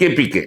KPK,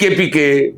KPK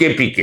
KPK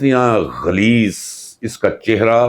اتنا غلیظ اس کا چہرہ،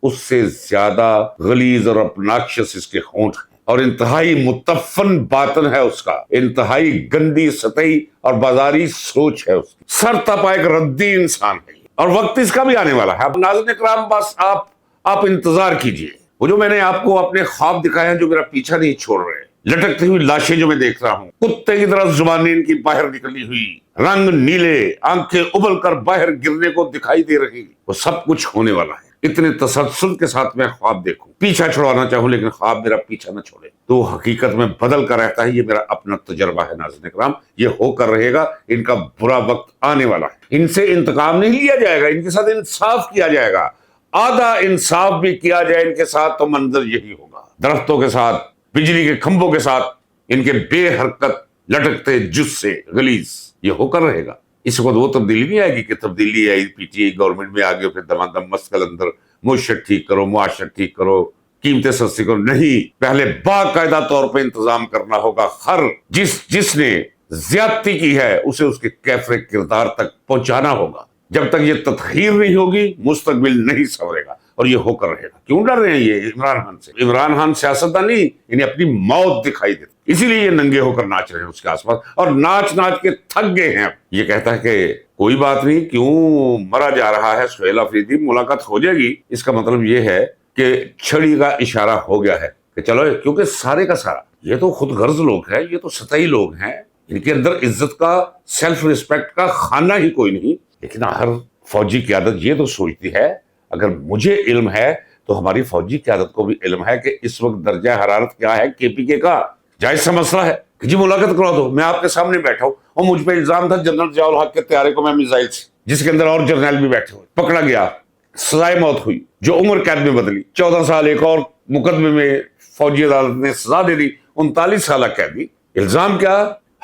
اس سے زیادہ غلیظ اور obnoxious اس کے ہونٹ ہیں، اور انتہائی متفن باطن ہے اس کا، انتہائی گندی سطحی اور بازاری سوچ ہے اس کی، سر تپا ایک ردی انسان ہے، اور وقت اس کا بھی آنے والا ہے۔ اب ناظرین کرام، بس آپ انتظار کیجئے، وہ جو میں نے آپ کو اپنے خواب دکھائے ہیں جو میرا پیچھا نہیں چھوڑ رہے، لٹکتی ہوئی لاشیں جو میں دیکھ رہا ہوں، کتے کی طرح زبانیں ان کی باہر نکلی ہوئی، رنگ نیلے، آنکھیں ابل کر باہر گرنے کو دکھائی دے رہی، وہ سب کچھ ہونے والا ہے۔ اتنے تسلسل کے ساتھ میں خواب دیکھوں، پیچھا چھڑوانا چاہوں لیکن خواب میرا پیچھا نہ چھوڑے، تو حقیقت میں بدل کر رہتا ہے۔ یہ میرا اپنا تجربہ ہے ناظرین کرام، یہ ہو کر رہے گا، ان کا برا وقت آنے والا ہے۔ ان سے انتقام نہیں لیا جائے گا، ان کے ساتھ انصاف کیا جائے گا، آدھا انصاف بھی کیا جائے ان کے ساتھ تو منظر یہی ہوگا۔ درختوں کے ساتھ، بجلی کے کھمبوں کے ساتھ، ان کے بے حرکت لٹکتے جثے غلیظ، یہ ہو کر رہے گا۔ اس وقت وہ تبدیلی نہیں آئے گی کہ تبدیلی آئی پی ٹی آئی گورنمنٹ میں آگے پھر دمادم مسکل اندر معیشت ٹھیک کرو، معاشرت ٹھیک کرو، قیمتیں سستی کرو، نہیں، پہلے باقاعدہ طور پہ انتظام کرنا ہوگا۔ ہر جس نے زیادتی کی ہے اسے اس کے کیفر کردار تک پہنچانا ہوگا۔ جب تک یہ تطہیر نہیں ہوگی مستقبل نہیں سنورے گا، اور یہ ہو کر رہے گا۔ کیوں ڈر رہے ہیں یہ عمران خان سے؟ عمران خان سیاستدان نہیں، انہیں اپنی موت دکھائی دیتی، اسی لیے یہ ننگے ہو کر ناچ رہے ہیں اس کے آس پاس، اور ناچ ناچ کے تھک گئے ہیں۔ یہ کہتا ہے کہ کوئی بات نہیں، کیوں مرا جا رہا ہے سہیل آفریدی، ملاقات ہو جائے گی۔ اس کا مطلب یہ ہے کہ چھڑی کا اشارہ ہو گیا ہے کہ چلو، کیونکہ سارے کا سارا یہ تو خود غرض لوگ ہیں، یہ تو سطحی لوگ ہیں، ان کے اندر عزت کا، سیلف ریسپیکٹ کا خانہ ہی کوئی نہیں۔ لیکن ہر فوجی قیادت یہ تو سوچتی ہے، اگر مجھے علم ہے تو ہماری فوجی قیادت کو بھی علم ہے کہ اس وقت درجہ حرارت کیا ہے کے پی کے کا۔ جائز سا مسئلہ ہے کہ جی ملاقات کروا دو، میں آپ کے سامنے بیٹھا ہوں، اور مجھ پہ الزام تھا جنرل ضیاء الحق کے طیارے کو میں میزائل سے، جس کے اندر اور جرنیل بھی بیٹھے ہوئے، پکڑا گیا، سزائے موت ہوئی، جو عمر قید میں بدلی، 14 سال ایک اور مقدمے میں فوجی عدالت نے سزا دے دی، 39 سالہ قیدی۔ الزام کیا؟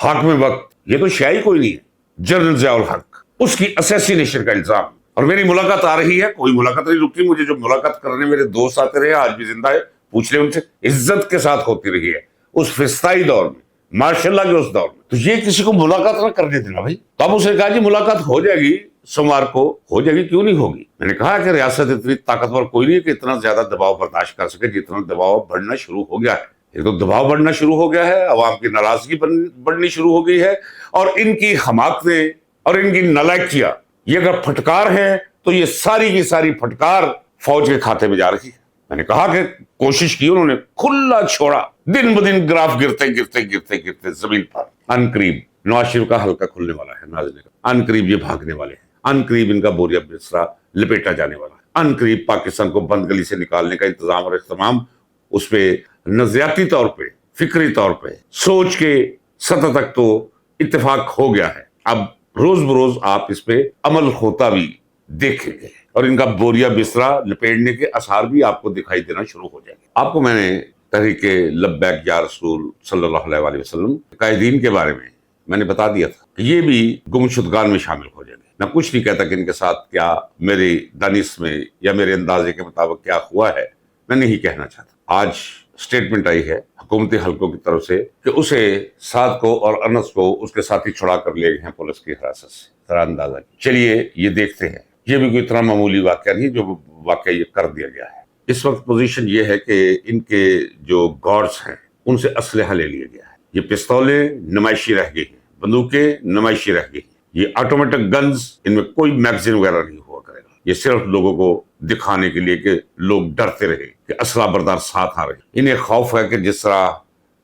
حاکم وقت، یہ تو شے ہی کوئی نہیں ہے، جنرل ضیاء الحق، اس کی اسیسینیشن کا الزام۔ اور میری ملاقات آ رہی ہے، کوئی ملاقات نہیں رکی، مجھے جو ملاقات کرنے میرے دوست آتے رہے، آج بھی زندہ ہے، پوچھ لیں ان سے، عزت کے ساتھ ہوتی رہی ہے اس فسطائی دور میں، ماشاء اللہ کے اس دور میں۔ تو یہ کسی کو ملاقات نہ کرنے دینا بھائی۔ تو اب اسے کہا جی ملاقات ہو جائے گی، سوموار کو ہو جائے گی، کیوں نہیں ہوگی؟ میں نے کہا کہ ریاست اتنی طاقتور کوئی نہیں کہ اتنا زیادہ دباؤ برداشت کر سکے جتنا دباؤ بڑھنا شروع ہو گیا ہے۔ ایک تو دباؤ بڑھنا شروع ہو گیا ہے، عوام کی ناراضگی بڑھنی شروع ہو گئی ہے، اور ان کی حماقتیں اور ان کی نالائکیاں یہ اگر پھٹکار ہے تو یہ ساری کی ساری پھٹکار فوج کے کھاتے میں جا رہی ہے۔ میں نے کہا کہ کوشش کی، انہوں نے کھلا چھوڑا، دن بدن گراف گرتے گرتے گرتے گرتے زمین پر۔ ان قریب نواز شریف کا حلقہ کھلنے والا ہے ناظرین، ان قریب یہ بھاگنے والے ہیں، ان قریب ان کا بوریا بسترا لپیٹا جانے والا ہے، ان قریب پاکستان کو بند گلی سے نکالنے کا انتظام اور اہتمام اس پہ نظریاتی طور پہ، فکری طور پہ، سوچ کے سطح تک تو اتفاق ہو گیا ہے۔ اب روز بروز آپ اس پہ عمل ہوتا بھی دیکھیں گے، اور ان کا بوریا بسترا لپیٹنے کے اثار بھی آپ کو دکھائی دینا شروع ہو جائیں گے۔ آپ کو میں نے تحریک لبیک یا رسول صلی اللہ علیہ وآلہ وسلم قائدین کے بارے میں نے بتا دیا تھا کہ یہ بھی گمشدگان میں شامل ہو جائیں گے۔ میں کچھ نہیں کہتا کہ ان کے ساتھ کیا میری دانش میں یا میرے اندازے کے مطابق کیا ہوا ہے، میں نہیں کہنا چاہتا۔ آج سٹیٹمنٹ آئی ہے حکومتی حلقوں کی طرف سے کہ اسے سعد کو اور انس کو اس کے ساتھی چھڑا کر لے گئے ہیں پولیس کی حراست سے۔ ذرا اندازہ چلیے یہ دیکھتے ہیں، یہ بھی کوئی اتنا معمولی واقعہ نہیں جو واقعہ یہ کر دیا گیا ہے۔ اس وقت پوزیشن یہ ہے کہ ان کے جو گارڈز ہیں ان سے اسلحہ لے لیا گیا ہے، یہ پستولیں نمائشی رہ گئی ہیں، بندوقیں نمائشی رہ گئی ہیں، یہ آٹومیٹک گنز، ان میں کوئی میگزین وغیرہ نہیں ہوا کرے گا، یہ صرف لوگوں کو دکھانے کے لیے کہ لوگ ڈرتے رہے کہ اسلحہ بردار ساتھ آ رہے ہیں۔ انہیں خوف ہے کہ جس طرح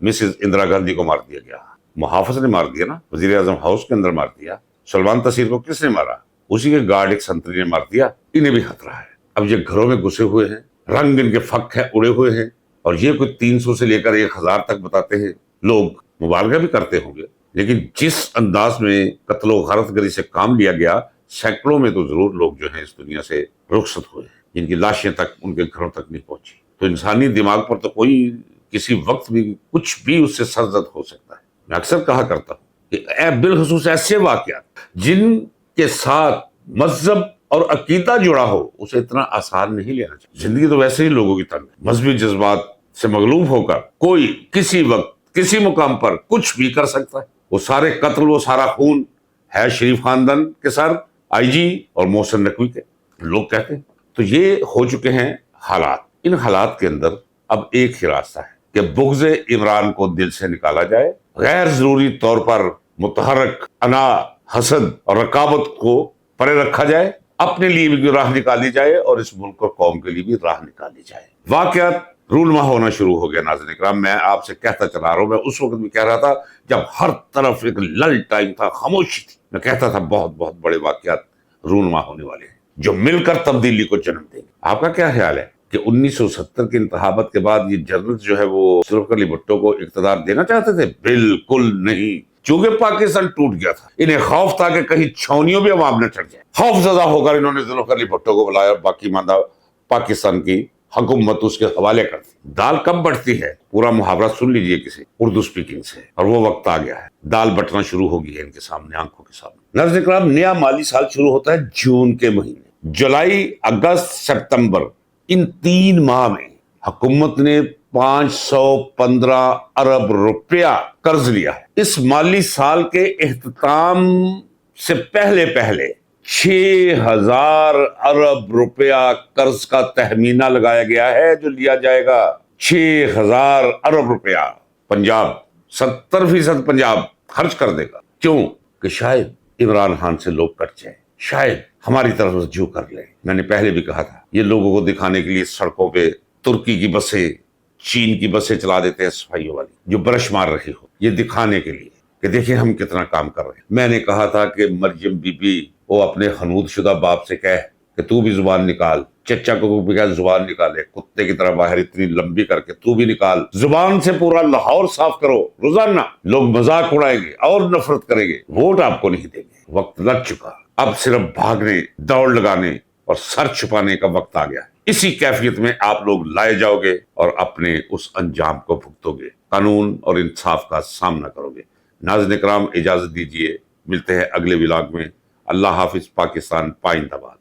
مسز اندرا گاندھی کو مار دیا گیا، محافظ نے مار دیا نا، وزیر اعظم ہاؤس کے اندر مار دیا، سلمان تاثیر کو کس نے مارا؟ اسی کے گارڈ ایک سنتری نے مار دیا۔ انہیں بھی خطرہ ہے، اب یہ گھروں میں گھسے ہوئے ہیں، رنگ ان کے فک ہے اڑے ہوئے ہیں، اور یہ کوئی 300 سے لے کر 1000 تک بتاتے ہیں۔ لوگ مبالغہ بھی کرتے ہوں گے، لیکن جس انداز میں قتل و غارت گری سے کام لیا گیا، سینکڑوں میں تو ضرور لوگ جو ہیں اس دنیا سے رخصت ہوئے ہیں، جن کی لاشیں تک ان کے گھروں تک نہیں پہنچی۔ تو انسانی دماغ پر تو کوئی کسی وقت بھی کچھ بھی اس سے سرزد ہو سکتا ہے۔ میں اکثر کہا کرتا ہوں کہ بالخصوص ایسے واقعات جن کے ساتھ مذہب اور عقیدہ جڑا ہو، اسے اتنا آسان نہیں لینا چاہیے۔ زندگی تو ویسے ہی لوگوں کی تنگ ہے، مذہبی جذبات سے مغلوب ہو کر کوئی کسی وقت کسی مقام پر کچھ بھی کر سکتا ہے۔ وہ سارے قتل، وہ سارا خون ہے شریف خاندان کے سر، آئی جی اور محسن نقوی کے لوگ کہتے ہیں. تو یہ ہو چکے ہیں حالات. ان حالات کے اندر اب ایک ہی راستہ ہے کہ بغض عمران کو دل سے نکالا جائے، غیر ضروری طور پر متحرک انا، حسد اور رقابت کو پرے رکھا جائے، اپنے لیے بھی راہ نکالی جائے اور اس ملک اور قوم کے لیے بھی راہ نکالی جائے. واقعات رونما ہونا شروع ہو گیا. ناظرین کرام، میں آپ سے کہتا چلا رہا ہوں، میں اس وقت بھی کہہ رہا تھا جب ہر طرف ایک لل ٹائم تھا، خاموشی تھی. میں کہتا تھا بہت بہت بڑے واقعات رونما ہونے والے ہیں جو مل کر تبدیلی کو جنم دیں گے. آپ کا کیا خیال ہے کہ 1970 کے انتخابات کے بعد یہ جنرل جو ہے وہ ذوالفقار علی بھٹو کو اقتدار دینا چاہتے تھے؟ بالکل نہیں. چونکہ پاکستان ٹوٹ گیا تھا، انہیں خوف تھا کہ کہیں چھاؤنیوں بھی عوام نہ چڑھ جائے. خوف زدہ ہو کر انہوں نے ذوالفقار علی بھٹو کو بلایا، باقی ماندہ پاکستان کی حکومت اس کے حوالے کر دی. دال کب بٹتی ہے؟ پورا محاورہ سن لیجئے کسی اردو سپیکنگ سے، اور وہ وقت آ گیا ہے. دال بٹنا شروع ہو گئی ہے ان کے سامنے، آنکھوں کے سامنے. ناظرین کرام، نیا مالی سال شروع ہوتا ہے جون کے مہینے. جولائی، اگست، سپتمبر، ان 3 ماہ میں حکومت نے 515 ارب روپیہ قرض لیا ہے. اس مالی سال کے اختتام سے پہلے 6000 ارب روپیہ قرض کا تخمینہ لگایا گیا ہے جو لیا جائے گا. 6000 ارب روپیہ پنجاب 70% پنجاب خرچ کر دے گا. کیوں؟ کہ شاید عمران خان سے لوگ کٹ جائیں، شاید ہماری طرف رجوع کر لیں. میں نے پہلے بھی کہا تھا یہ لوگوں کو دکھانے کے لیے سڑکوں پہ ترکی کی بسیں، چین کی بسیں چلا دیتے ہیں صفائیوں والی جو برش مار رہی ہو، یہ دکھانے کے لیے کہ دیکھیں ہم کتنا کام کر رہے ہیں. میں نے کہا تھا کہ مریم بی بی وہ اپنے خنود شدہ باپ سے کہے کہ تو بھی زبان نکال، چچا کو بھی کہہ زبان نکالے، کتے کی طرح باہر اتنی لمبی کر کے تو بھی نکال. زبان سے پورا لاہور صاف کرو. روزانہ لوگ مذاق اڑائیں گے اور نفرت کریں گے، ووٹ آپ کو نہیں دیں گے. وقت لگ چکا، اب صرف بھاگنے، دوڑ لگانے اور سر چھپانے کا وقت آ گیا. اسی کیفیت میں آپ لوگ لائے جاؤ گے اور اپنے اس انجام کو بھگتو گے، قانون اور انصاف کا سامنا کرو گے. ناظرین کرام، اجازت دیجیے، ملتے ہیں اگلے ولاگ میں. اللہ حافظ. پاکستان پائندہ باد.